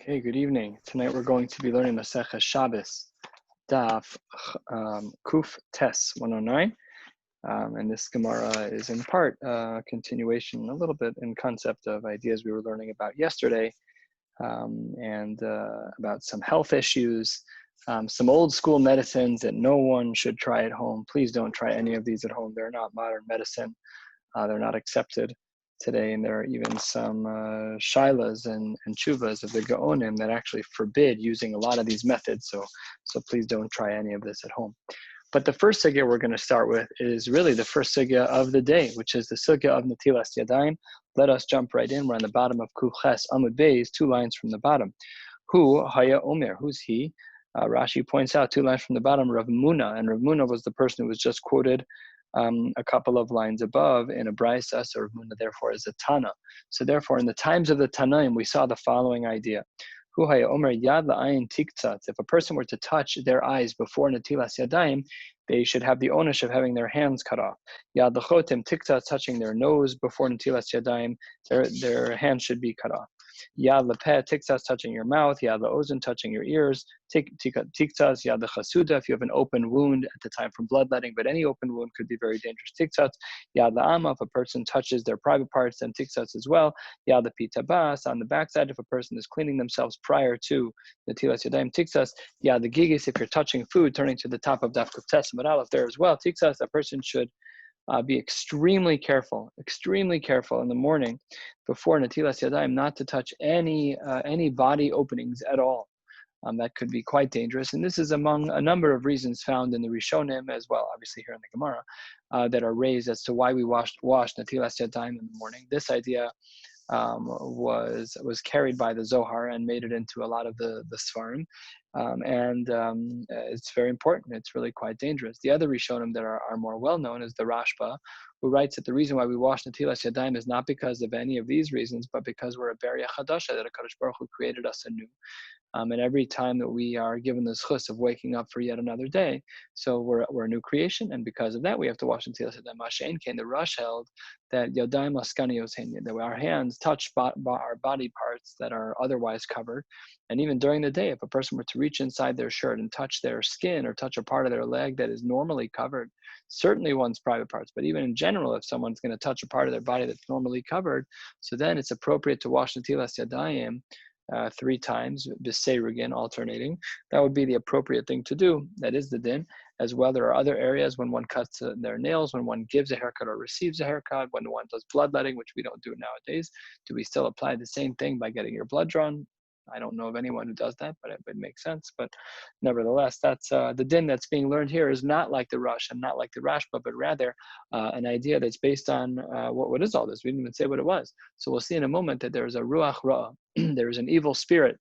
Okay, good evening. Tonight we're going to be learning Maseches Shabbos, Daf Kuf Tes 109. And this Gemara is in part continuation a little bit in concept of ideas we were learning about yesterday, and about some health issues, some old school medicines that no one should try at home. Please don't try any of these at home. They're not modern medicine. They're not accepted today, and there are even some shilas and chuvas of the Gaonim that actually forbid using a lot of these methods. So please don't try any of this at home. But the first sugya we're going to start with is really the first sugya of the day, which is the sugya of Natilas Yadayim. Let us jump right in. We're on the bottom of Kuf Ches Amud Beis, 2 lines from the bottom. Hu Haya Omer, who's he? Rashi points out 2 lines from the bottom, Rav Muna, and Rav Muna was the person who was just quoted a couple of lines above in a brisa, so Rav Muna therefore is a Tana. So therefore, in the times of the Tanaim, we saw the following idea. If a person were to touch their eyes before Natilas Yadayim, they should have the onus of having their hands cut off. Yad Lachotim Tiktzat, touching their nose before Natilas Yadayim, their hands should be cut off. Yad Lepeh Tiktzat, touching your mouth. Yad Laozen, touching your ears. Tiktzat Yad Lechasuda, if you have an open wound at the time from bloodletting, but any open wound could be very dangerous. Tiktzat Yad La'ama, if a person touches their private parts, then Tiktzat as well. Yad Pitabas, on the backside, if a person is cleaning themselves prior to Natilas Yadayim, Tiktzat Yad the Gigis, if you're touching food, turning to the top of Daf Kuf Tes Amud Aleph there as well. Tiktzat, a person should be extremely careful in the morning before Natilas Yadayim not to touch any body openings at all. That could be quite dangerous. And this is among a number of reasons found in the Rishonim as well, obviously here in the Gemara, that are raised as to why we wash Natilas Yadayim in the morning. This idea was carried by the Zohar and made it into a lot of the Sfarim. It's very important. It's really quite dangerous. The other Rishonim that are more well known is the Rashba, who writes that the reason why we wash Natilas Yadayim is not because of any of these reasons, but because we're a Beria Chadasha, that HaKadosh Baruch Hu created us anew. And every time that we are given the zchus of waking up for yet another day, so we're a new creation, and because of that, we have to wash Natilas Yadayim. Mashein Kain, the Rosh held that Yadayim Laskanios, that our hands touch our body parts that are otherwise covered. And even during the day, if a person were to reach inside their shirt and touch their skin or touch a part of their leg that is normally covered, certainly one's private parts, but even in general, if someone's going to touch a part of their body that's normally covered, so then it's appropriate to wash Natilas Yadayim 3 times, b'seirugin, alternating. That would be the appropriate thing to do. That is the din. As well, there are other areas when one cuts their nails, when one gives a haircut or receives a haircut, when one does bloodletting, which we don't do nowadays. Do we still apply the same thing by getting your blood drawn? I don't know of anyone who does that, but it makes sense. But nevertheless, that's the din that's being learned here is not like the Rush and not like the Rashba, but rather an idea that's based on what is all this? We didn't even say what it was. So we'll see in a moment that there is a Ruach Ra'ah. There is an evil spirit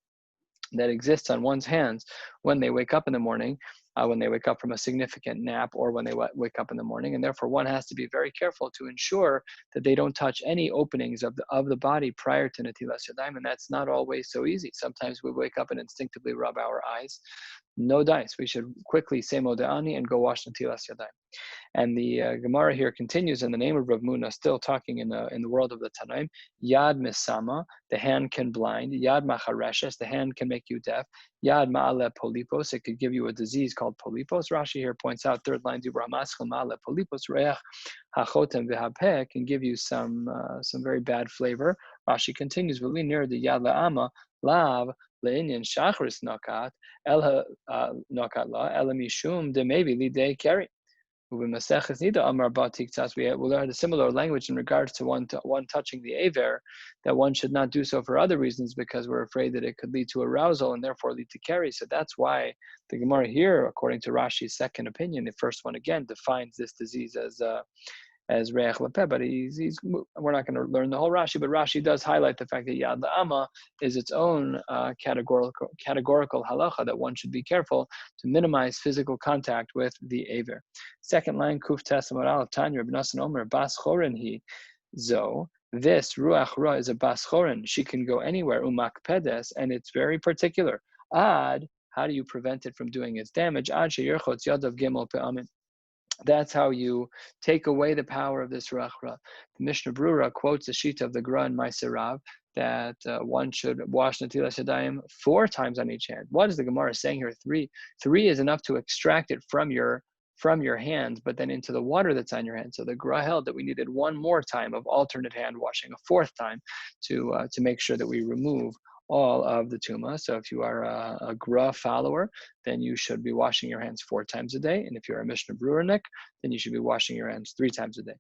that exists on one's hands when they wake up in the morning, when they wake up from a significant nap, or when they wake up in the morning. And therefore, one has to be very careful to ensure that they don't touch any openings of the body prior to Natilas Yadayim. And that's not always so easy. Sometimes we wake up and instinctively rub our eyes. No dice. We should quickly say Moda'ani and go wash Natilas Yadayim. And the Gemara here continues in the name of Rav Muna, still talking in the world of the Tanaim. Yad Misama, the hand can blind. Yad Machareshes, the hand can make you deaf. Yad Ma'ale Polipos, it could give you a disease called Polipos. Rashi here points out, 3rd line, Dibra Maschel Ma'ale Polipos, Reach HaChotem V'Hapeh, can give you some very bad flavor. Rashi continues, V'li near the Yad La'ama, Lav, Le'inyan Shachris Nokat, El Nokat La, Elamishum, De Mevi Lidei Keri. We will learn a similar language in regards to one touching the aver, that one should not do so for other reasons because we're afraid that it could lead to arousal and therefore lead to carry. So that's why the Gemara here, according to Rashi's second opinion, the first one again defines this disease as Reach Lepeh, but we're not going to learn the whole Rashi, but Rashi does highlight the fact that Yad La'ama is its own categorical halacha, that one should be careful to minimize physical contact with the aver. Second line, Kuf Tes Amud Aleph, Tanya Reb Nasan Omer, Bas Chorin hi Zo. This Ruach Ra is a Bas Chorin. She can go anywhere, Umak Pedes, and it's very particular. Ad, how do you prevent it from doing its damage? Ad Sheyirchotz Yadav Gimel Pe'amin. That's how you take away the power of this ruach ra. The Mishnah Brura quotes the shita of the Gra and Maaseh that one should wash Netilas Yadayim 4 times on each hand. What is the Gemara saying here? 3. 3 is enough to extract it from your hands, but then into the water that's on your hand. So the Gra held that we needed 1 more time of alternate hand washing, a 4th time, to make sure that we remove all of the tuma. So if you are a Gra follower, then you should be washing your hands 4 times a day. And if you're a Mishnah Brewernik, then you should be washing your hands 3 times a day.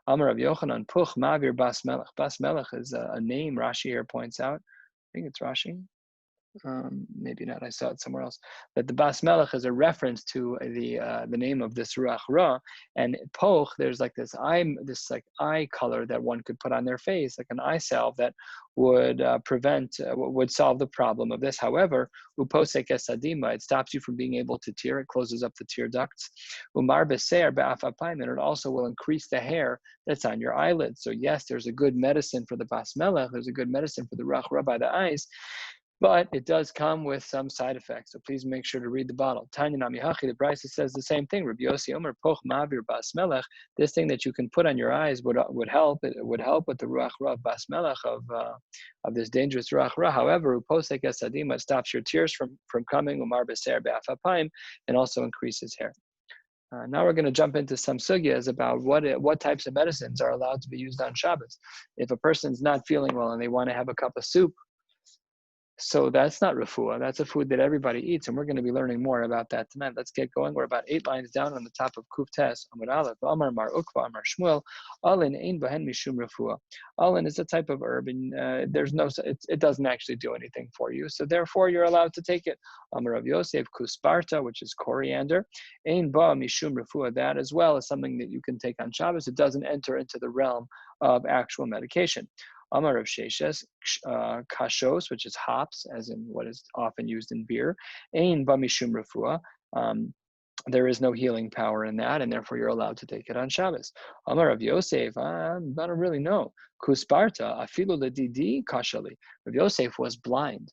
Amar Rav Yochanan, Puch Mavir Bas Melech. Bas Melech is a name Rashi here points out. I think it's Rashi. Maybe not. I saw it somewhere else. But the Bas Melech is a reference to the name of this Ruach Ra, and Poch. There's like this eye color that one could put on their face, like an eye salve that would would solve the problem of this. However, Uposek Esadima, it stops you from being able to tear. It closes up the tear ducts. Umar Beser Ba'afapayim, and it also will increase the hair that's on your eyelids. So yes, there's a good medicine for the Bas Melech. There's a good medicine for the Ruach Ra by the eyes. But it does come with some side effects, so please make sure to read the bottle. Tanya Nami Hachi, the Brisa says the same thing. Rabbi Yossi Omer Poch Mavir Bas Melech. This thing that you can put on your eyes would help. It would help with the Ruach Ra of Bas Melech of this dangerous Ruach Ra. However, Uposek Esadima, it stops your tears from coming. Umar Beser Be'afapayim, and also increases hair. Now we're going to jump into some sugyas about what types of medicines are allowed to be used on Shabbos. If a person's not feeling well and they want to have a cup of soup, so that's not refuah. That's a food that everybody eats, and we're going to be learning more about that tonight. Let's get going. We're about 8 lines down on the top of Kuf Tes. Amar Aleph, Amar Mar Ukva, Amar Shmuel. Alin ein bahen mishum refuah. Alin is a type of herb, and it doesn't actually do anything for you. So therefore, you're allowed to take it. Amar Rav Yosef Kusparta, which is coriander. Ein ba mishum refuah. That as well is something that you can take on Shabbos. It doesn't enter into the realm of actual medication. Amar of Sheshes, kashos, which is hops, as in what is often used in beer. Ein ba mishum refuah. There is no healing power in that, and therefore you're allowed to take it on Shabbos. Amar of Yosef, I don't really know. Kusparta, afilu ledidi kashali. Rav Yosef was blind,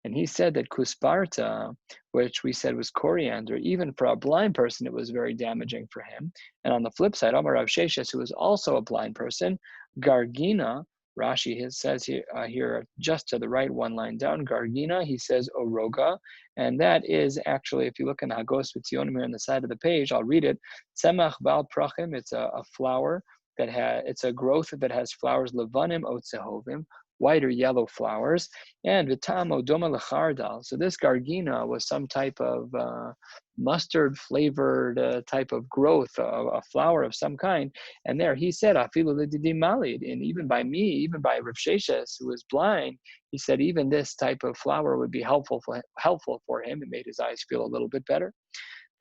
and he said that kusparta, which we said was coriander, even for a blind person, it was very damaging for him. And on the flip side, Amar of Sheshes, who was also a blind person, gargina, Rashi says here just to the right, 1 line down, Gargina, he says Oroga, and that is actually, if you look in the Hagos V'Tzionim here on the side of the page, I'll read it. Tzemach Bal Prachim, it's a flower it's a growth that has flowers, Levanim Otzehovim, white or yellow flowers, and Vitam Odoma Lechardal. So this Gargina was some type of mustard flavored type of growth, a flower of some kind. And there he said, Afilu Lididi Malid, and even by me, even by Rav Sheshes, who was blind, he said even this type of flower would be helpful for him. It made his eyes feel a little bit better.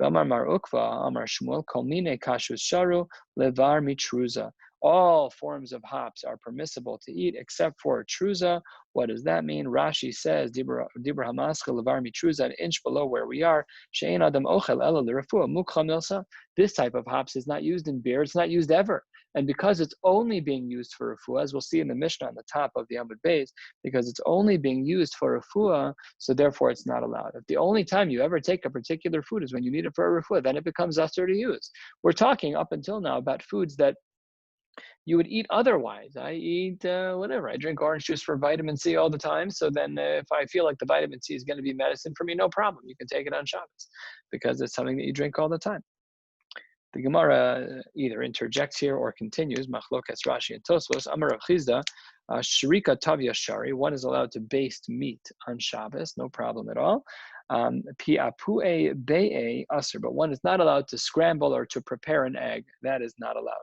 Amar Mar Ukva, Amar Shmuel, Kolmine Kashus Sharu, Levar Mitruza. All forms of hops are permissible to eat except for truza. What does that mean? Rashi says, Dibra Hamaska Levar Mitruza, an inch below where we are. Shein Adam Ochel Ela L'Refuah Mukha Milsa. This type of hops is not used in beer. It's not used ever. And because it's only being used for refuah, as we'll see in the Mishnah on the top of the Amud Beis, because it's only being used for refuah, so therefore it's not allowed. If the only time you ever take a particular food is when you need it for a refuah, then it becomes usher to use. We're talking up until now about foods that you would eat otherwise. I eat whatever. I drink orange juice for vitamin C all the time. So then if I feel like the vitamin C is going to be medicine for me, no problem. You can take it on Shabbos because it's something that you drink all the time. The Gemara either interjects here or continues. Machlokas Rashi and Tosfos. Amar Rav Chizda, Shrika Tavya Shari. One is allowed to baste meat on Shabbos, no problem at all. Pi'apue be'e aser, but one is not allowed to scramble or to prepare an egg. That is not allowed.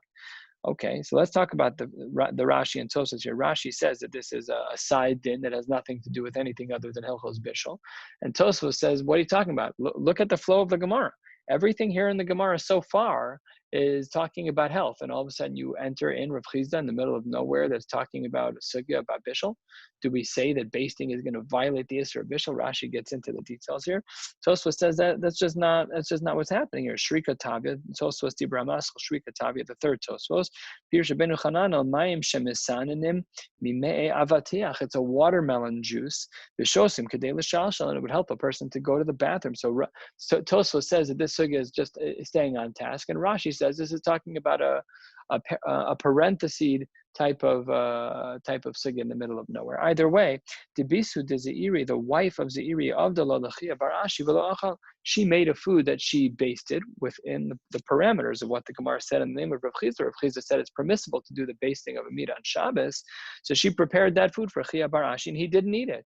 Okay, so let's talk about the Rashi and Tosfos here. Rashi says that this is a side din that has nothing to do with anything other than Hilchos Bishul. And Tosfos says, what are you talking about? Look at the flow of the Gemara. Everything here in the Gemara so far is talking about health, and all of a sudden you enter in Rav Chizda in the middle of nowhere that's talking about a sugya about bishul? Do we say that basting is going to violate the issur of bishul? Rashi gets into the details here. Tosfos says that that's just not what's happening here. Shrika Tavia, Tosfos Dibramas, Shrika Tavia, the third Tosfos. Pirsha Benu Chananel Mayim Shemisanim Mimei Avatiach. It's a watermelon juice. Vishosim Kadei L'Shalshal, and it would help a person to go to the bathroom. So Tosfos says that this sugya is just staying on task, and Rashi says this is talking about a parenthesis type of sugya in the middle of nowhere. Either way, Debisu de Zeiri, the wife of Zeiri of the Lolachia Barashi v'lo achal, she made a food that she basted within the parameters of what the Gemara said in the name of Rav Chizda. Rav Chizda said it's permissible to do the basting of a meat on Shabbos, so she prepared that food for Chia Barashi, and he didn't eat it.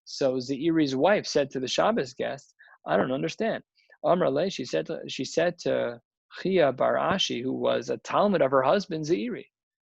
So Zeiri's wife said to the Shabbos guest, "I don't understand." Amar Le, she said to Chia Barashi, who was a Talmud of her husband Zeiri.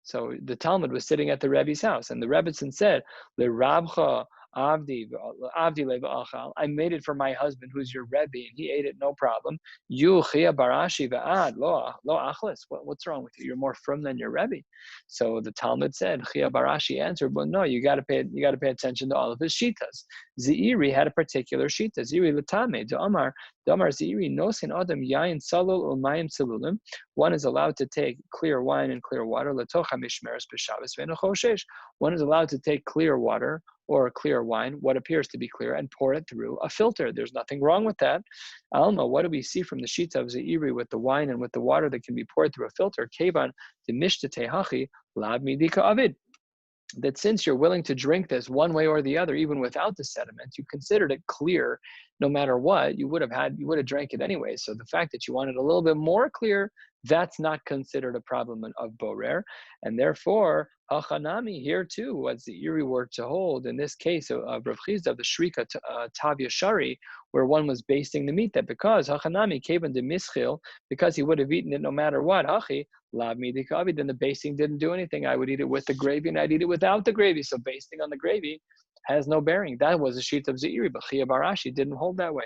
So the Talmud was sitting at the Rebbe's house, and the Rebbetzin said, "Le Rabcha Avdi Le'achal. I made it for my husband, who's your Rebbe, and he ate it no problem. You Chia Barashi ve'ad lo achlis. What's wrong with you? You're more frum than your Rebbe." So the Talmud said, Chia Barashi answered, "Well, no, you got to pay attention to all of his shitas. Zeiri had a particular shita. Zeiri l'tame Damar Zeiri nosin adam yain salul u'mayim salulim. One is allowed to take clear wine and clear water. Letocha mishmeres b'Shabbos ve'eno choshesh. One is allowed to take clear water or clear wine, what appears to be clear, and pour it through a filter. There's nothing wrong with that. Alma, what do we see from the shita of Zeiri with the wine and with the water that can be poured through a filter? Kevan de mishtate hachi lab midika avid. That since you're willing to drink this one way or the other, even without the sediment, you considered it clear, no matter what, you would have drank it anyway. So the fact that you wanted a little bit more clear, that's not considered a problem of borer. And therefore, Hachanami here too, what the Zeiri were to hold, in this case of Rav Chizda, of the Shrika Tavia Shari, where one was basting the meat, that because Hachanami Kevan de Mischil, because he would have eaten it no matter what, Hachi, Lav Midikavi, then the basting didn't do anything. I would eat it with the gravy and I'd eat it without the gravy. So basting on the gravy has no bearing. That was a sheet of Zeiri, but Chia Barashi didn't hold that way.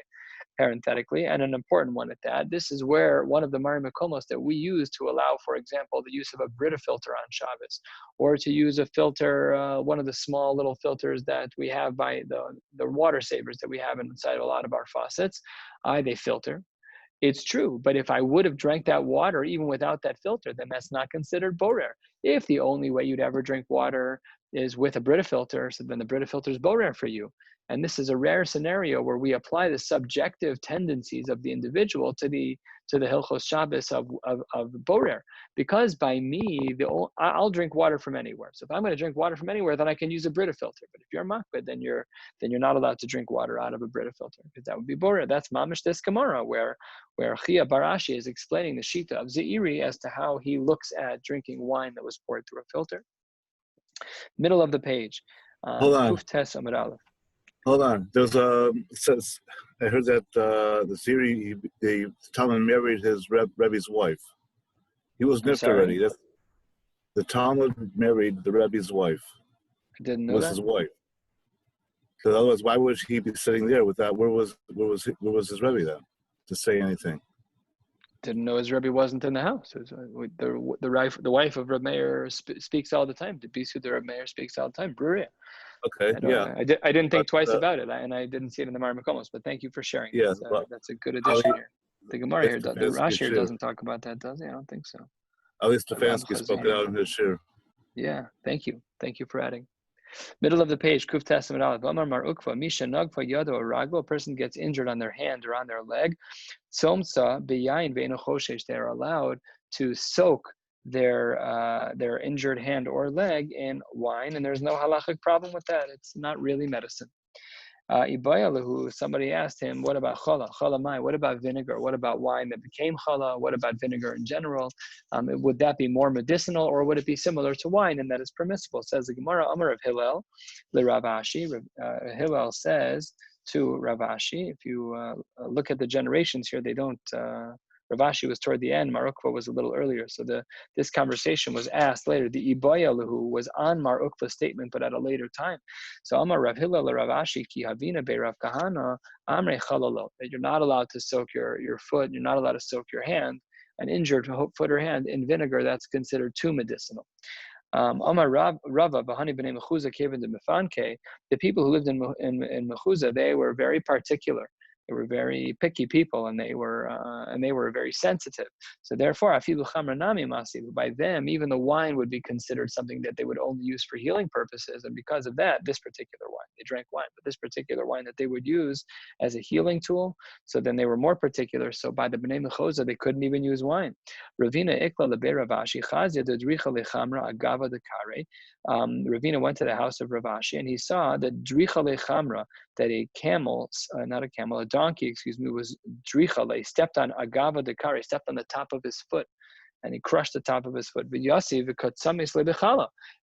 Parenthetically, and an important one at that. This is where one of the Mari Makomos that we use to allow, for example, the use of a Brita filter on Shabbos, or to use a filter, one of the small little filters that we have by the water savers that we have inside a lot of our faucets. They filter. It's true, but if I would have drank that water even without that filter, then that's not considered borer. If the only way you'd ever drink water is with a Brita filter, so then the Brita filter is borer for you. And this is a rare scenario where we apply the subjective tendencies of the individual to the Hilchos Shabbos of borer. Because by me, I'll drink water from anywhere. So if I'm going to drink water from anywhere, then I can use a Brita filter. But if you're a makbid, then you're not allowed to drink water out of a Brita filter, because that would be borer. That's mamish des Gemara, where Chia Barashi is explaining the shita of Zeiri as to how he looks at drinking wine that was poured through a filter. Middle of the page. Hold on. Kuf Tes Amud Aleph. Hold on. There's it says, I heard that the Zeiri, the Talmud married his Rebbe's wife. He was nipped already. The Talmud married the Rebbe's wife. I didn't know was that. His wife. Because otherwise, why would he be sitting there with that? Where was his Rebbe then to say anything? Didn't know his Rebbe wasn't in the house. The wife of Reb Meir speaks all the time. The Bisu the Reb Meir speaks all the time. Bruria. Okay, yeah. I didn't think twice about it, and I didn't see it in the Mar Makomos, but thank you for sharing. Yeah, that's a good addition here. The Gemara here, the Rashi here doesn't talk about that, does he? I don't think so. At least Stefanski spoke it out in his shir. Yeah, thank you. Thank you for adding. Middle of the page, Kuf Testament Aleph. Amar Mar Ukva, Misha Nagfa Yado Rago, a person gets injured on their hand or on their leg. Tzomsa Beyain Ve'eno Choshesh, they are allowed to soak their injured hand or leg in wine, and there's no halachic problem with that. It's not really medicine. Ibayalahu, somebody asked him, what about challah? Challah mai, what about vinegar? What about wine that became challah? What about vinegar in general? Would that be more medicinal, or would it be similar to wine and that is permissible? Says the Gemara, Amar of Hillel, le Rav Ashi. Hillel says to Rav Ashi, if you look at the generations here, they don't, Rav Ashi was toward the end, Mar Ukva was a little earlier. So this conversation was asked later. The Ibayalahu was on Mar Ukva's statement, but at a later time. So Amar Rav Hillel Rav Ashi ki havina be Rav Kahana amre chalalo, that you're not allowed to soak your foot, you're not allowed to soak your hand an injured foot or hand in vinegar, that's considered too medicinal. Omar Rava, Bahani B'nai Mechuza, Kevin de Mefanke, the people who lived in Mechuza, they were very particular. They were very picky people, and they were very sensitive. So therefore, afilu chamra nami masilu. By them, even the wine would be considered something that they would only use for healing purposes. And because of that, this particular wine, they drank wine, but this particular wine that they would use as a healing tool, so then they were more particular. So by the B'nai Mechuza, they couldn't even use wine. Ravina ikla lebe Ravashi chazia dedricha lechamra agava de kare. Ravina went to the house of Ravashi, and he saw that dricha lechamra, that a camel, not a camel, a donkey, was drichale, stepped on agava de kare, stepped on the top of his foot, and he crushed the top of his foot.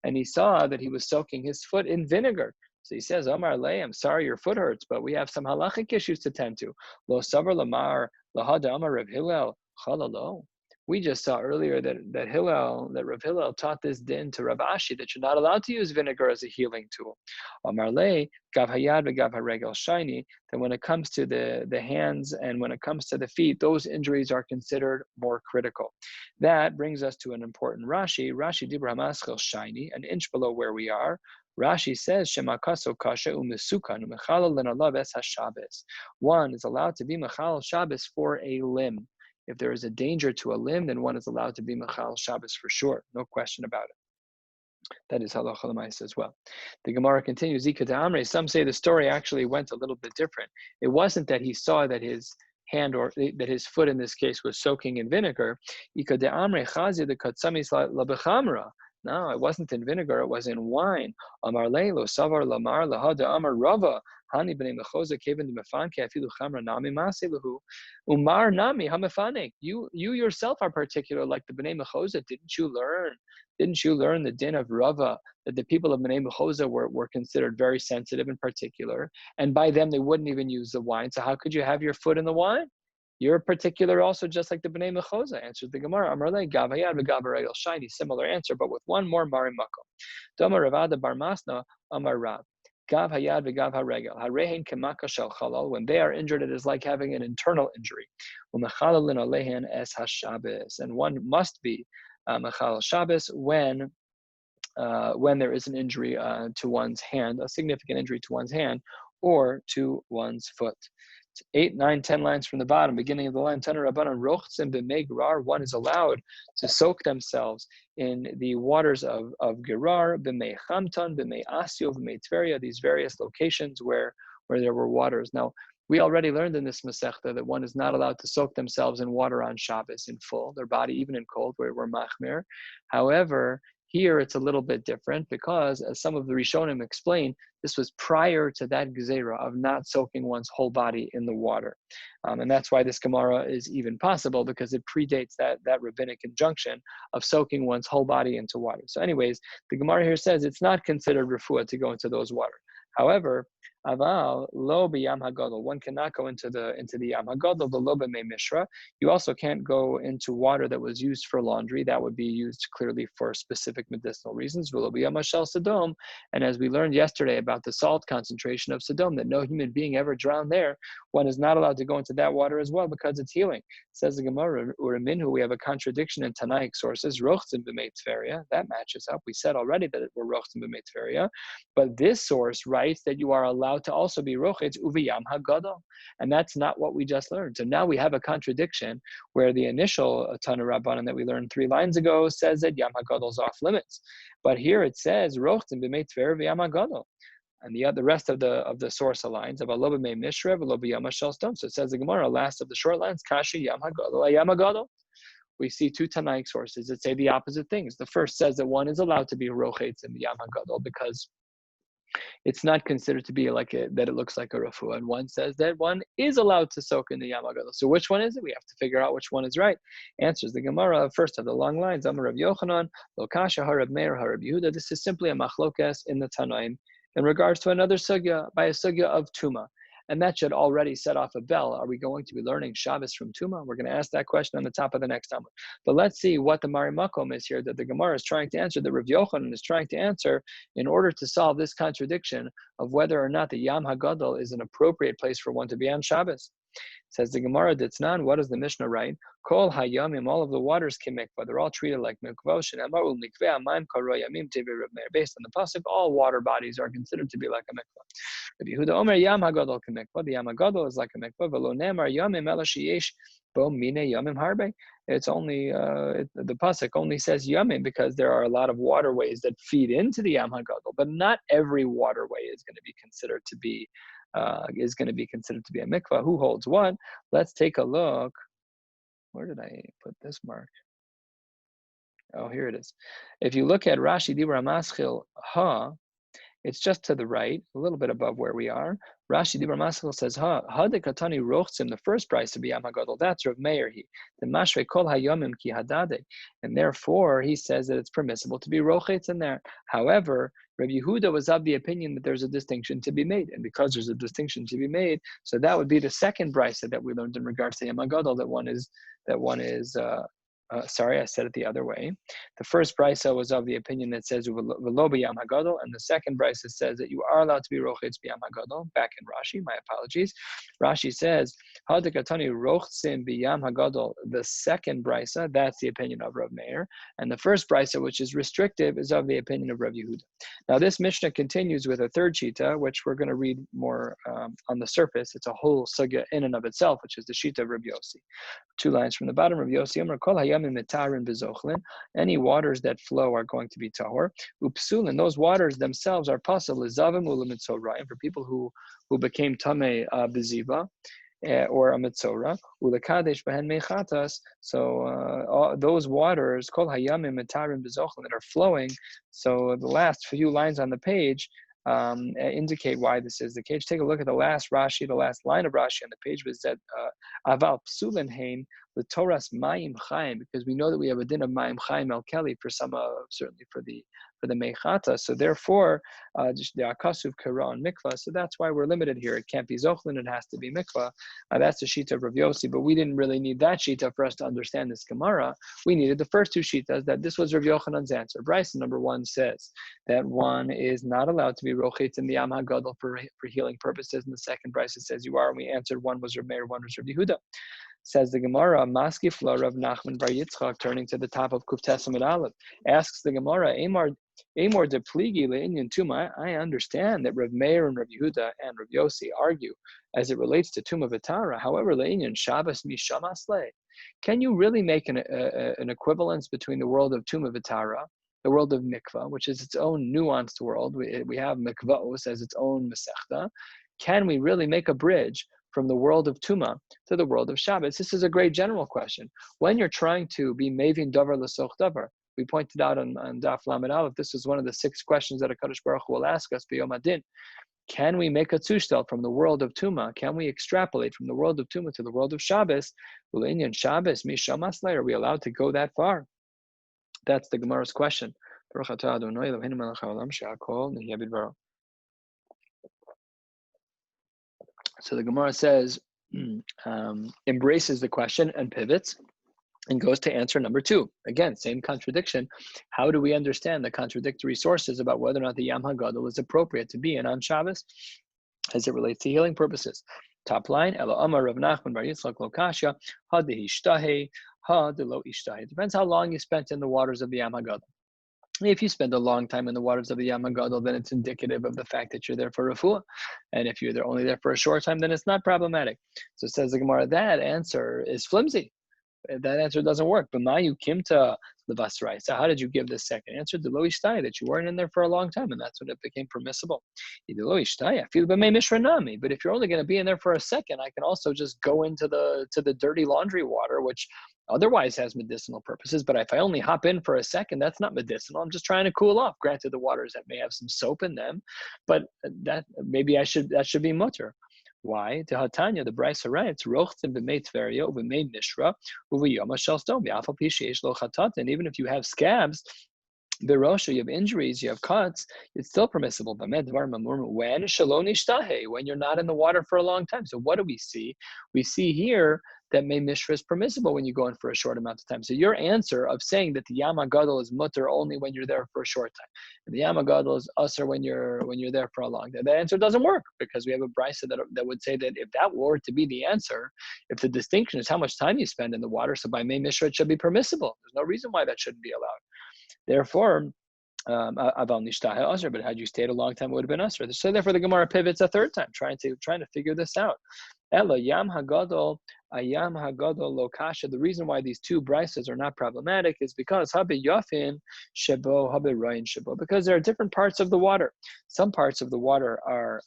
And he saw that he was soaking his foot in vinegar. So he says, Omar lei, I'm sorry your foot hurts, but we have some halachic issues to tend to. Lo savar lamar lahada amar Rav Hillel chalalo. We just saw earlier that Rav Hillel taught this din to Rav Ashi, that you're not allowed to use vinegar as a healing tool. Amar lei gav hayad v'gav haregel shiny. That when it comes to the hands and when it comes to the feet, those injuries are considered more critical. That brings us to an important Rashi. Rashi dibra hamaschel shiny, an inch below where we are. Rashi says, Shemakaso kasha umesukan umechalal lenalav es haShabbos. One is allowed to be mechal Shabbos for a limb. If there is a danger to a limb, then one is allowed to be mechal Shabbos for sure. No question about it. That is halacha l'maisa as well. The Gemara continues, Zika de some say the story actually went a little bit different. It wasn't that he saw that his hand or that his foot in this case was soaking in vinegar. Ika de amre chazia de katsamis la bechamra. No, it wasn't in vinegar, it was in wine. Amar leilo savar lamar lahada amar rava. Hani b'nei mechoza kevin mefanke afilu chamra nami maselahu. Umar nami hamefanek. You yourself are particular like the b'nei mechoza. Didn't you learn the din of Rava, that the people of b'nei mechoza were considered very sensitive and particular, and by them they wouldn't even use the wine. So how could you have your foot in the wine? You're particular also, just like the B'nai Mechoza, answered the Gemara. Amarle gav hayad v'gav haregel shiny, similar answer, but with one more mari makom. Dama Ravada bar Masna Amar Rav. Gav hayad v'gav haregel. Harehin kemaka shel chalal. When they are injured, it is like having an internal injury. U'mechalalin alehen es haShabbos. And one must be mechal Shabbos when there is an injury to one's hand, a significant injury to one's hand, or to one's foot. 8, 9, 10 lines from the bottom, beginning of the line, one is allowed to soak themselves in the waters of Gerar, b'mei Chamtan, b'mei Asio, b'mei Tveria, these various locations where there were waters. Now, we already learned in this Masechta that one is not allowed to soak themselves in water on Shabbos in full, their body, even in cold, where we're machmir. However, here it's a little bit different because, as some of the Rishonim explain, this was prior to that gezerah of not soaking one's whole body in the water. And that's why this Gemara is even possible, because it predates that rabbinic injunction of soaking one's whole body into water. So anyways, the Gemara here says it's not considered refuah to go into those waters. However, aval lo b'yam hagadol, one cannot go into the yam hagadol, the lo b'mei mishra. You also can't go into water that was used for laundry. That would be used clearly for specific medicinal reasons. V'lo b'yam hashel Sodom. And as we learned yesterday about the salt concentration of Sodom, that no human being ever drowned there, one is not allowed to go into that water as well because it's healing. Says the Gemara, Uraminhu, we have a contradiction in Tanaic sources. Rochtzim b'mei Tveria, that matches up. We said already that it were Rochtzim b'mei Tveria, but this source writes that you are allowed to also be Rochitz uviyam hagadol, and that's not what we just learned. So now we have a contradiction where the initial Tana Rabbanan that we learned 3 lines ago says that yam hagadol is off limits, but here it says Rochtzim b'mei Tveria v'yam hagadol. And the rest of the source aligns of alo b'mei mishra v'lo b'yam hashel Sodom. So it says the Gemara, last of the short lines, kasha yam hagadol yam hagadol. We see 2 Tanaic sources that say the opposite things. The first says that one is allowed to be rochetz in the yam hagadol because it's not considered to be like that it looks like a refuah. And one says that one is allowed to soak in the yam hagadol. So which one is it? We have to figure out which one is right. Answers the Gemara, first of the long lines, Amar Rav Yochanan, Lo kasha harab Meir harab Yehuda. This is simply a machlokes in the Tanaim in regards to another sugya, by a sugya of Tuma. And that should already set off a bell. Are we going to be learning Shabbos from Tuma? We're going to ask that question on the top of the next Amud. But let's see what the Mari Makom is here that the Gemara is trying to answer, that Rav Yochanan is trying to answer in order to solve this contradiction of whether or not the Yam HaGadol is an appropriate place for one to be on Shabbos. Says the Gemara, Ditznan, what does the Mishnah write? Kol hayamim, all of the waters can mikvah. They're all treated like mikvah. Shenamar u'mikveh amayim karo yamim tevi Reb Meir. Based on the pasuk, all water bodies are considered to be like a mikvah. Rabbi Yehuda Omer Yam Hagadol Kemikvah. The Yam Hagadol is like a mikvah. V'lo nemar Yamim Ela Sheyesh Bo Mine Yamim Harbe. It's only the pasuk only says Yamim because there are a lot of waterways that feed into the Yam Hagadol, but not every waterway is going to be considered to be a mikvah. Who holds what? Let's take a look. Where did I put this mark? Oh, here it is. If you look at Rashi Dibra Maschil Ha, it's just to the right, a little bit above where we are. Rashi Dibra Maschil says Ha de Katani Rochtzim, the first price of Yam Hagadol. That's Rav Meir. The Mashrei Kol Hayomim Ki Hadade, and therefore he says that it's permissible to be rochetz in there. However, Rabbi Yehuda was of the opinion that there's a distinction to be made, and because there's a distinction to be made, so that would be the second brisa that we learned in regards to Yam Hagadol. Sorry, I said it the other way. The first brisa was of the opinion that says v'lo b'yam hagadol, and the second brisa says that you are allowed to be rochetz b'yam hagadol. Back in Rashi, my apologies. Rashi says hadekatani rochtzim b'yam hagadol. The second brisa, that's the opinion of Rav Meir, and the first brisa, which is restrictive, is of the opinion of Rav Yehuda. Now, this Mishnah continues with a third shita, which we're going to read more on the surface. It's a whole sugya in and of itself, which is the shita of Rabbi Yossi. 2 lines from the bottom. Rabbi Yossi Amar Kol hayamim metarin bezochlin. Any waters that flow are going to be tahor. Upsulin. Those waters themselves are possible. Zavim u'lemitzorayim, for people who became tamei beziva. Or a mitzora, ulekadesh behen mechatas. So those waters, kol hayamim metarim bezochlin, that are flowing. So the last few lines on the page indicate why this is the case. Take a look at the last Rashi, the last line of Rashi on the page was that aval psulin hein the Torah's mayim chaim, because we know that we have a din of mayim chaim el keli for some, certainly for the mechata. So therefore, the akasuv kara and mikvah. So that's why we're limited here. It can't be zochlin; it has to be mikvah. That's the shita of Rav Yossi, but we didn't really need that shita for us to understand this Gemara. We needed the first two shitas. That this was Rav Yochanan's answer. Bryce number 1 says that one is not allowed to be rochetz in the Yam HaGadol for healing purposes, and the second Bryce says you are. And we answered one was Rav Meir, one was Rav Yehuda. Says the Gemara, Maski Flora of Nachman Bar Yitzchak, turning to the top of Kuf Tesamid Aleph, asks the Gemara, Amor de Pligi Le'inyan Tuma. I understand that Rav Meir and Rav Yehuda and Rav Yossi argue as it relates to Tuma V'Tara. However, Le'inyan Shabbos Mishamas Le. Can you really make an equivalence between the world of Tuma V'Tara, the world of Mikvah, which is its own nuanced world? We have Mikvahos as its own Masechta. Can we really make a bridge from the world of Tuma to the world of Shabbos? This is a great general question. When you're trying to be Mevin Davar L'Soch Davar, we pointed out on Daf Lamed Aleph, this is one of the 6 questions that HaKadosh Baruch Hu will ask us, B'Yom Adin. Can we make a tzushtel from the world of Tuma? Can we extrapolate from the world of Tuma to the world of Shabbos? L'Inyan Shabbos, Mishamas Le, are we allowed to go that far? That's the Gemara's question. Baruch atah Adonai Eloheinu melech haolam she'akol nihya bidbaro. So the Gemara says, embraces the question and pivots and goes to answer number 2. Again, same contradiction. How do we understand the contradictory sources about whether or not the Yam HaGadol is appropriate to be in on Shabbos as it relates to healing purposes? Top line, Elo Amar Rav Nachman Bar Yitzchak Lo Kasha, Ha Dehishtahe, Ha De Lo Ishtahe. It depends how long you spent in the waters of the Yam HaGadol. If you spend a long time in the waters of the Yam HaGadol, then it's indicative of the fact that you're there for refuah. And if you're only there for a short time, then it's not problematic. So it says the Gemara, that answer is flimsy. That answer doesn't work. But Mayu Kimta Levasrai. So how did you give this second answer? The Lo Ishtai, that you weren't in there for a long time, and that's when it became permissible. The Lo Ishtai, I feel b'mei mishranami. But if you're only going to be in there for a second, I can also just go into the dirty laundry water, which otherwise has medicinal purposes. But if I only hop in for a second, that's not medicinal. I'm just trying to cool off. Granted, the waters that may have some soap in them, but that should be mutter. Why? To Hatanya, the Brisa writes, Rochtim b'mei Tveria u'b'mei Nishra u'v'yom ha'shel stone b'afal pi sheyesh lo chatat. And even if you have scabs Birosha, you have injuries, you have cuts, it's still permissible. When shaloni shtahe, when you're not in the water for a long time. So what do we see? We see here that May Mishra is permissible when you go in for a short amount of time. So your answer of saying that the Yam HaGadol is mutter only when you're there for a short time, and the Yam HaGadol is usher when you're there for a long time, that answer doesn't work, because we have a brisa that would say that if that were to be the answer, if the distinction is how much time you spend in the water, so by May Mishra it should be permissible. There's no reason why that shouldn't be allowed. Therefore, but had you stayed a long time, it would have been usher. So therefore, the Gemara pivots a third time, trying to figure this out. Ella Yam Hagadol, Ayam Hagadol Lokasha. The reason why these two brises are not problematic is because Habe Yafin Shebo, Habe Rayin Shebo, because there are different parts of the water. Some parts of the water are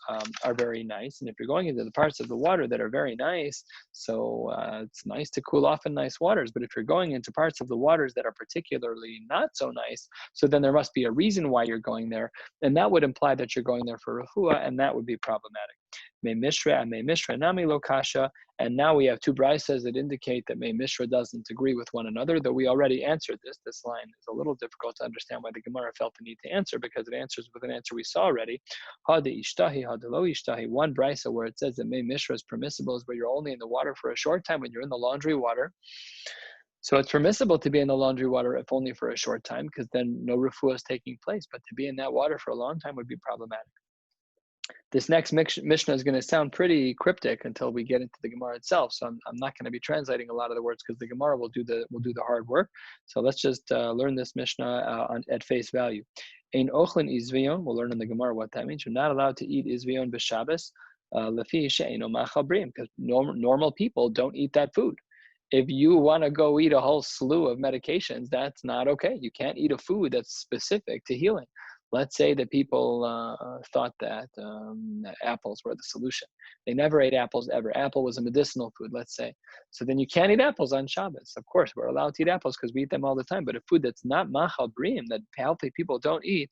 very nice, and if you're going into the parts of the water that are very nice, so it's nice to cool off in nice waters. But if you're going into parts of the waters that are particularly not so nice, so then there must be a reason why you're going there, and that would imply that you're going there for refuah, and that would be problematic. May Mishra and May Mishra Nami Lokasha, and now we have two brises that indicate that May Mishra doesn't agree with one another, though we already answered this. This line is a little difficult to understand why the Gemara felt the need to answer, because it answers with an answer we saw already. Hadi Ishtahi, Hadi Lo Ishtahi, one brisa where it says that May Mishra is permissible is where you're only in the water for a short time when you're in the laundry water. So it's permissible to be in the laundry water if only for a short time, because then no refuah is taking place, but to be in that water for a long time would be problematic. This next Mishnah is going to sound pretty cryptic until we get into the Gemara itself. So I'm not going to be translating a lot of the words, because the Gemara will do the hard work. So let's just learn this Mishnah at face value. Ein ochlin izvion. We'll learn in the Gemara what that means. You're not allowed to eat izvion b'Shabbos lefi she'eino machal brim, because normal people don't eat that food. If you want to go eat a whole slew of medications, that's not okay. You can't eat a food that's specific to healing. Let's say that people thought that apples were the solution. They never ate apples ever. Apple was a medicinal food, let's say. So then you can't eat apples on Shabbos. Of course, we're allowed to eat apples because we eat them all the time. But a food that's not machal brim, that healthy people don't eat,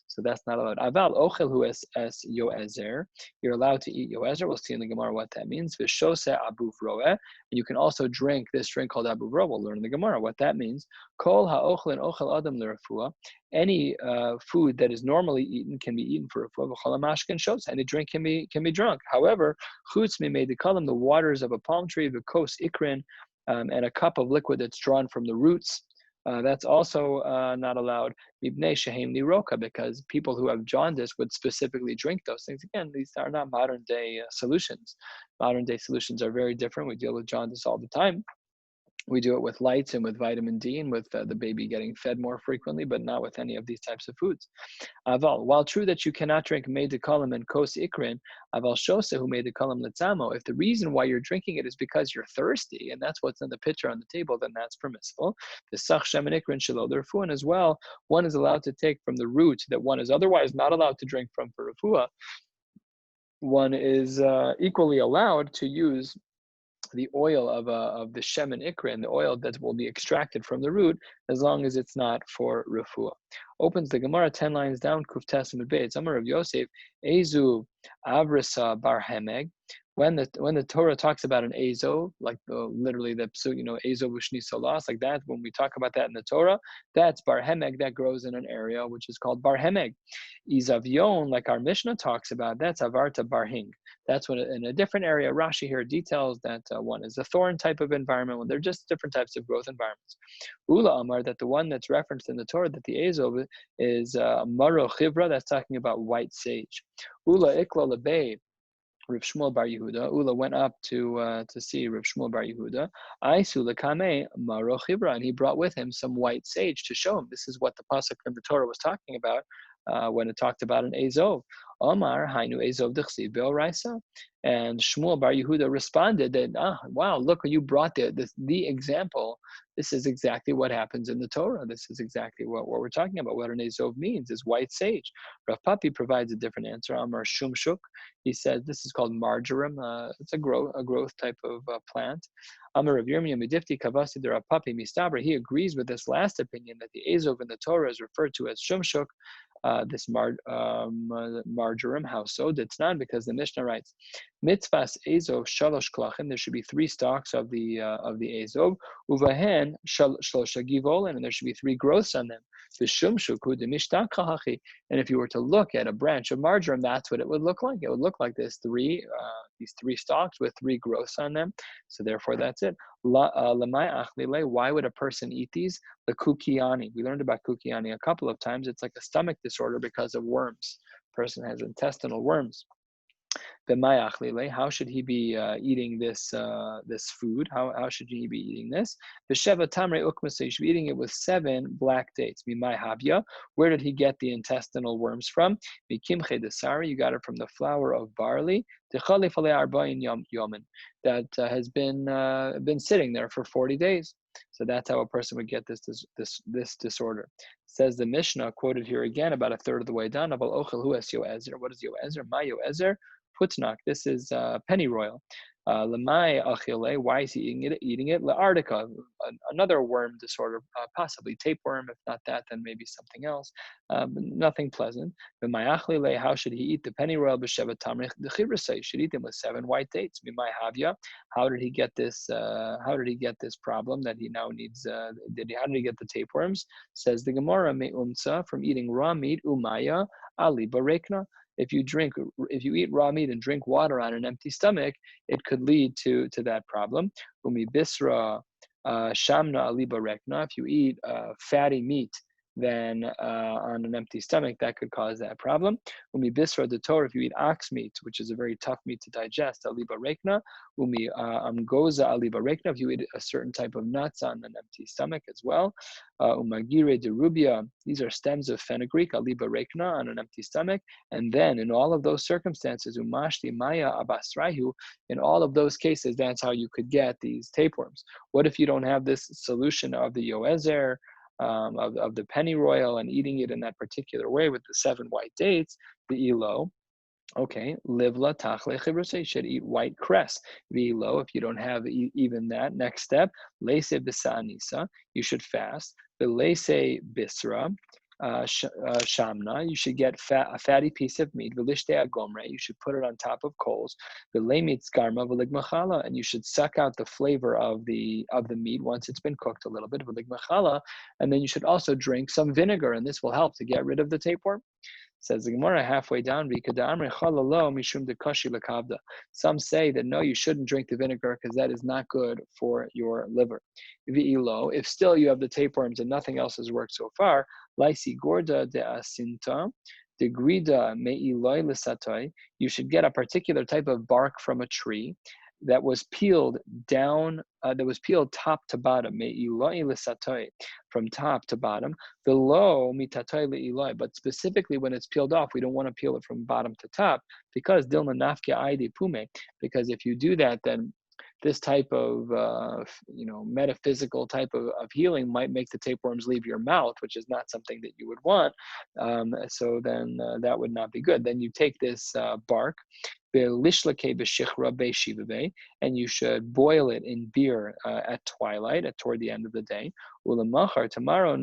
so that's not allowed. Aval ochel hu es yoezer. You're allowed to eat yoezer. We'll see in the Gemara what that means. V'shose abuv roeh. And you can also drink this drink called abuv roeh. We'll learn in the Gemara what that means. Kol ha'ochlin ochel adam l'refuah. Any food that is normally eaten can be eaten for refuah. Any drink can be drunk. However, chutz mimei the waters of a palm tree, v'kos ikrin, and a cup of liquid that's drawn from the roots, that's also not allowed. Mibnei shehem niroka, because people who have jaundice would specifically drink those things. Again, these are not modern day solutions. Modern day solutions are very different. We deal with jaundice all the time. We do it with lights and with vitamin D and with the baby getting fed more frequently, but not with any of these types of foods. Aval, while true that you cannot drink mei dekalim and kos ikrin, aval shose hu mei dekalim letzamo, if the reason why you're drinking it is because you're thirsty, and that's what's in the pitcher on the table, then that's permissible. The sach shem and ikrin shelo derfuan as well, one is allowed to take from the root that one is otherwise not allowed to drink from for refuah. One is equally allowed to use the oil of the shem and ikrin, the oil that will be extracted from the root, as long as it's not for refuah. Opens the Gemara 10 lines down, Kuf Tesam Beit. Amar of Yosef, Ezu Avrisa Bar Hemeg. When the Torah talks about an Ezo, like literally the psuk, Ezo Vushni Solas, like that, when we talk about that in the Torah, that's Bar Hemeg, that grows in an area which is called Bar Hemeg. Izavion, like our Mishnah talks about, that's Avarta Bar Hing. That's when in a different area. Rashi here details that one is a thorn type of environment, when they're just different types of growth environments. Ula Amar, that the one that's referenced in the Torah, that the Ezo is Maro Chivra, that's talking about white sage. Ula Ikla Lebei, Rav Shmuel Bar Yehuda. Ula went up to see Rav Shmuel Bar Yehuda. Aisu lekame maro chibra, and he brought with him some white sage to show him. This is what the pasuk from the Torah was talking about when it talked about an Ezov. Omar hainu Ezov d'chsiv be'oraisa. And Shmuel Bar Yehuda responded that, wow, look, you brought the example. This is exactly what happens in the Torah. This is exactly what we're talking about. What an Ezov means is white sage. Rav Papi provides a different answer. Amar shumshuk. He says this is called marjoram. It's a growth type of plant. Amar Rav Yirmiyah Medifti Kavasi de Rav Papi Mistabra. He agrees with this last opinion that the Ezov in the Torah is referred to as shumshuk. This marjoram, how so? It's not, because the Mishnah writes, Mitzvahs ezov shalosh klachim. There should be 3 stalks of the ezov. Uvahen shlosha givolin, and there should be 3 growths on them. V'shumshuku demishtach kahachi. And if you were to look at a branch of marjoram, that's what it would look like. It would look like this these 3 stalks with 3 growths on them. So therefore, that's it. Why would a person eat these? The kukiani. We learned about kukiani a couple of times. It's like a stomach disorder because of worms. Person has intestinal worms. How should he be eating this food? How should he be eating this? You should be eating it with 7 black dates. Where did he get the intestinal worms from? You got it from the flour of barley that has been sitting there for 40 days. So that's how a person would get this disorder. Says the Mishnah, quoted here again, about a third of the way down. What is yoezer? Ma yoezer? Putnak. This is pennyroyal. Lemai achile. Why is he eating it? Le'artica, another worm disorder, possibly tapeworm. If not that, then maybe something else. Nothing pleasant. Lemai achile. How should he eat the pennyroyal? B'sheva tamrich dechibrasei. He should eat them with 7 white dates. Mimai havya. How did he get this? How did he get this problem that he now needs? How did he get the tapeworms? Says the Gemara, me'umsa, from eating raw meat. Umaya ali barekna. If you eat raw meat and drink water on an empty stomach, it could lead to that problem. Umi bisra shamna aliba rekna. If you eat fatty meat, then on an empty stomach, that could cause that problem. Umi bisra de Torah, if you eat ox meat, which is a very tough meat to digest, aliba rekna. Umi amgoza aliba rekna, if you eat a certain type of nuts on an empty stomach as well. Umagire de rubia, these are stems of fenugreek, aliba rekna, on an empty stomach. And then in all of those circumstances, umashti maya abasrahu, in all of those cases, that's how you could get these tapeworms. What if you don't have this solution of the yoezer, of the pennyroyal, and eating it in that particular way with the 7 white dates, the elo? Okay, livla tachle chibrusei, should eat white cress. V'ilo, if you don't have even that. Next step, leise b'sa'anisa, you should fast. V'leise bisra, shamna, you should get a fatty piece of meat. V'lishte agomre, you should put it on top of coals. V'leimit garma v'ligmachala, and you should suck out the flavor of the meat once it's been cooked a little bit. V'ligmachala, and then you should also drink some vinegar, and this will help to get rid of the tapeworm. Says the Gemara halfway down, some say that no, you shouldn't drink the vinegar because that is not good for your liver. If still you have the tapeworms and nothing else has worked so far, lysi gorda de asinta, de grida me'iloi lisatoi, you should get a particular type of bark from a tree that was peeled down, that was peeled top to bottom, from top to bottom, below mitatoi le'iloi, but specifically when it's peeled off, we don't want to peel it from bottom to top, because dilma nafke aidi pume, because if you do that, then this type of metaphysical type of healing might make the tapeworms leave your mouth, which is not something that you would want. So then that would not be good. Then you take this bark, and you should boil it in beer at twilight, toward the end of the day. Tomorrow,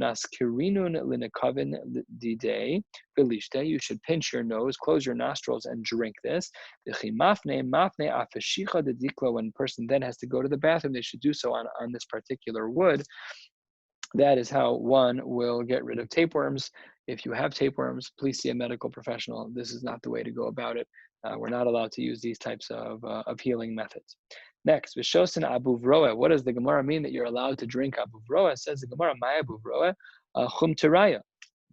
you should pinch your nose, close your nostrils, and drink this. When a person then has to go to the bathroom, they should do so on this particular wood. That is how one will get rid of tapeworms. If you have tapeworms, please see a medical professional. This is not the way to go about it. We're not allowed to use these types of healing methods. Next, Vishosin abuvroa. What does the Gemara mean that you're allowed to drink abuvroa? Says the Gemara, Maya abuvroa, chum teraya.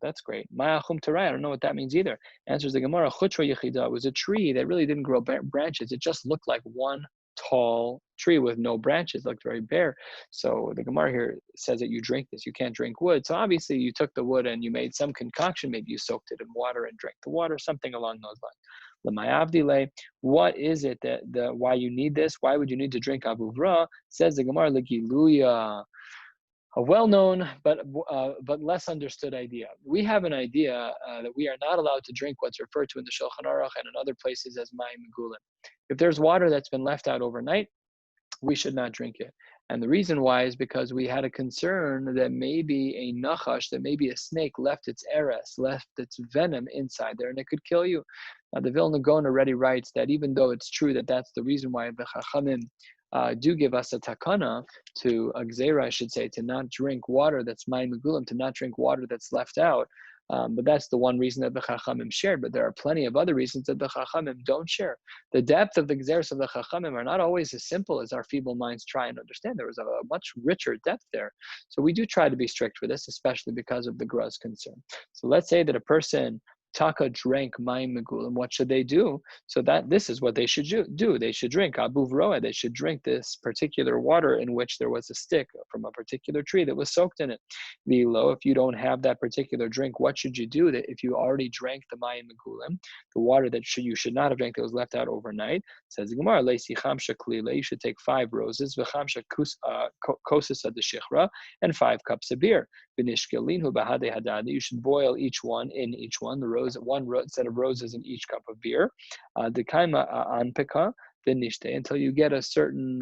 That's great. Maya chum teraya. I don't know what that means either. Answers the Gemara, chutra yechida. It was a tree that really didn't grow branches. It just looked like one tall tree with no branches, looked very bare. So the Gemara here says that you drink this. You can't drink wood. So obviously you took the wood and you made some concoction. Maybe you soaked it in water and drank the water, something along those lines. What is it why you need this? Why would you need to drink abuvra? Says the Gemara, Legiluya, a well-known but less understood idea. We have an idea that we are not allowed to drink what's referred to in the Shulchan Aruch and in other places as mayim megulim. If there's water that's been left out overnight, we should not drink it. And the reason why is because we had a concern that maybe a nachash, that maybe a snake left its eres, left its venom inside there, and it could kill you. The Vilna Gaon already writes that even though it's true that that's the reason why the Chachamim do give us a takana, to a gzeira, I should say, to not drink water that's mayim megulim, to not drink water that's left out. But that's the one reason that the Chachamim shared. But there are plenty of other reasons that the Chachamim don't share. The depth of the gzeros of the Chachamim are not always as simple as our feeble minds try and understand. There is a much richer depth there. So we do try to be strict with this, especially because of the Gra's concern. So let's say that a person Taka drank mayim megulim. What should they do? So that this is what they should do. They should drink abu v'roa. They should drink this particular water in which there was a stick from a particular tree that was soaked in it. V'lo, if you don't have that particular drink, what should you do? That if you already drank the mayim megulim, the water that you should not have drank that was left out overnight, says the Gemara, leisi chamsha klila. You should take 5 roses, v'chamsha kosis adeshichra, and 5 cups of beer. V'nishkelinhu b'hadei hadadi. You should boil each one in each one. The one set of roses in each cup of beer. Dekaima anpeka v'nishte, until you get a certain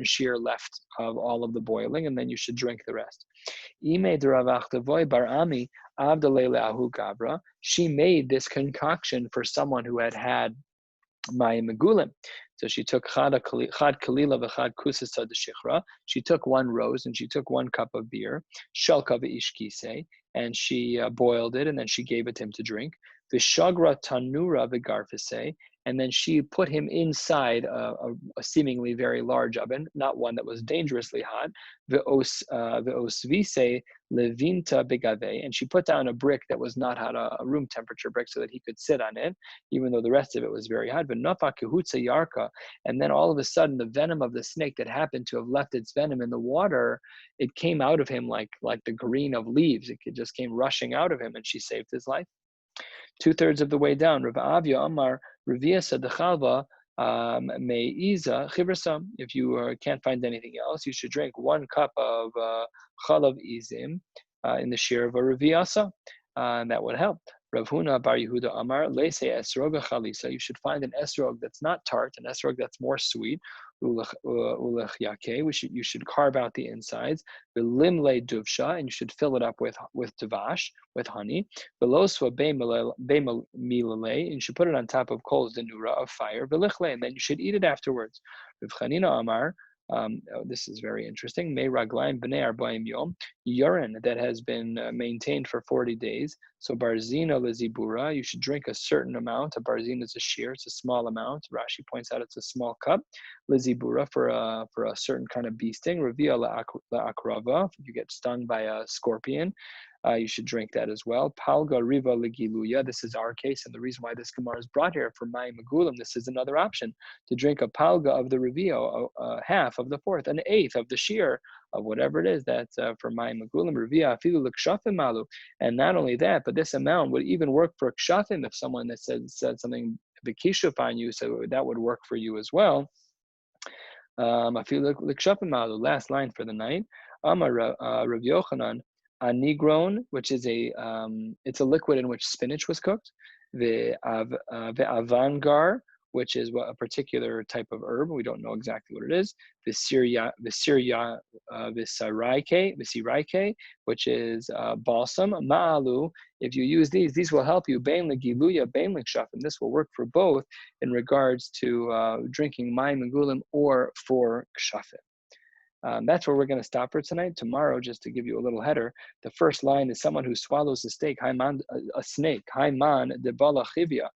shear left of all of the boiling, and then you should drink the rest. Ime d'Ravachavoy bar Ami avdalei le'ahu gabra. She made this concoction for someone who had mayim megulim. So she took chad kalila v'chad kusasa d'shichra. She took 1 rose and she took 1 cup of beer. Shalka v'ishkise, and she boiled it, and then she gave it to him to drink. V'shagra tanura v'garfise, and then she put him inside a seemingly very large oven, not one that was dangerously hot. V'osvise levinta begave, and she put down a brick that was not hot, a room temperature brick, so that he could sit on it, even though the rest of it was very hot. V'nafa kehutza yarka, and then all of a sudden the venom of the snake that happened to have left its venom in the water, it came out of him like the green of leaves. It just came rushing out of him, and she saved his life. 2/3 of the way down, Rav Avia Amar Reviasa dechalva meiza chivrasam. If you can't find anything else, you should drink 1 cup of chalav izim in the share of a reviasa, and that would help. Rav Huna bar Yehuda Amar leise esrog chalisa. You should find an esrog that's not tart, an esrog that's more sweet. Ulech yake. You should carve out the insides. Limle duvsha, and you should fill it up with davash, with honey. Beloswa beimilale, and you should put it on top of coals denura, of fire. Velichle, and then you should eat it afterwards. Rav Chanina Amar. This is very interesting. Mei raglaim b'nei arbaim yom, urine that has been maintained for 40 days. So barzina lezibura, you should drink a certain amount. A barzina is a shear; it's a small amount. Rashi points out it's a small cup. Lezibura for a certain kind of bee sting. Revia la'akrava, if you get stung by a scorpion. You should drink that as well. Palga riva legiluya. This is our case, and the reason why this Gemara is brought here for mayim megulim. This is another option to drink a palga of the revio, half of the fourth, an eighth of the shear of whatever it is that's for mayim megulim. Revia afilu l'kshafim malu, and not only that, but this amount would even work for kshafim if someone that said something bekishuf on you, so that would work for you as well. Afilu l'kshafim malu. Last line for the night. Amar Rav Yochanan. Anigron, which is it's a liquid in which spinach was cooked. The avangar, which is a particular type of herb. We don't know exactly what it is. Visiraike, which is balsam. Ma'alu, if you use these will help you. Bein legiluya, bein lekshafim. This will work for both in regards to drinking mayim megulim or for kshafim. That's where we're going to stop for tonight. Tomorrow, just to give you a little header, the first line is someone who swallows a snake. A snake. Haiman de balachivia.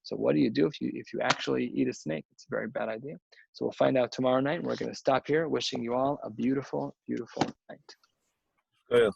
So what do you do if you actually eat a snake? It's a very bad idea. So we'll find out tomorrow night. We're going to stop here. Wishing you all a beautiful, beautiful night. Yeah.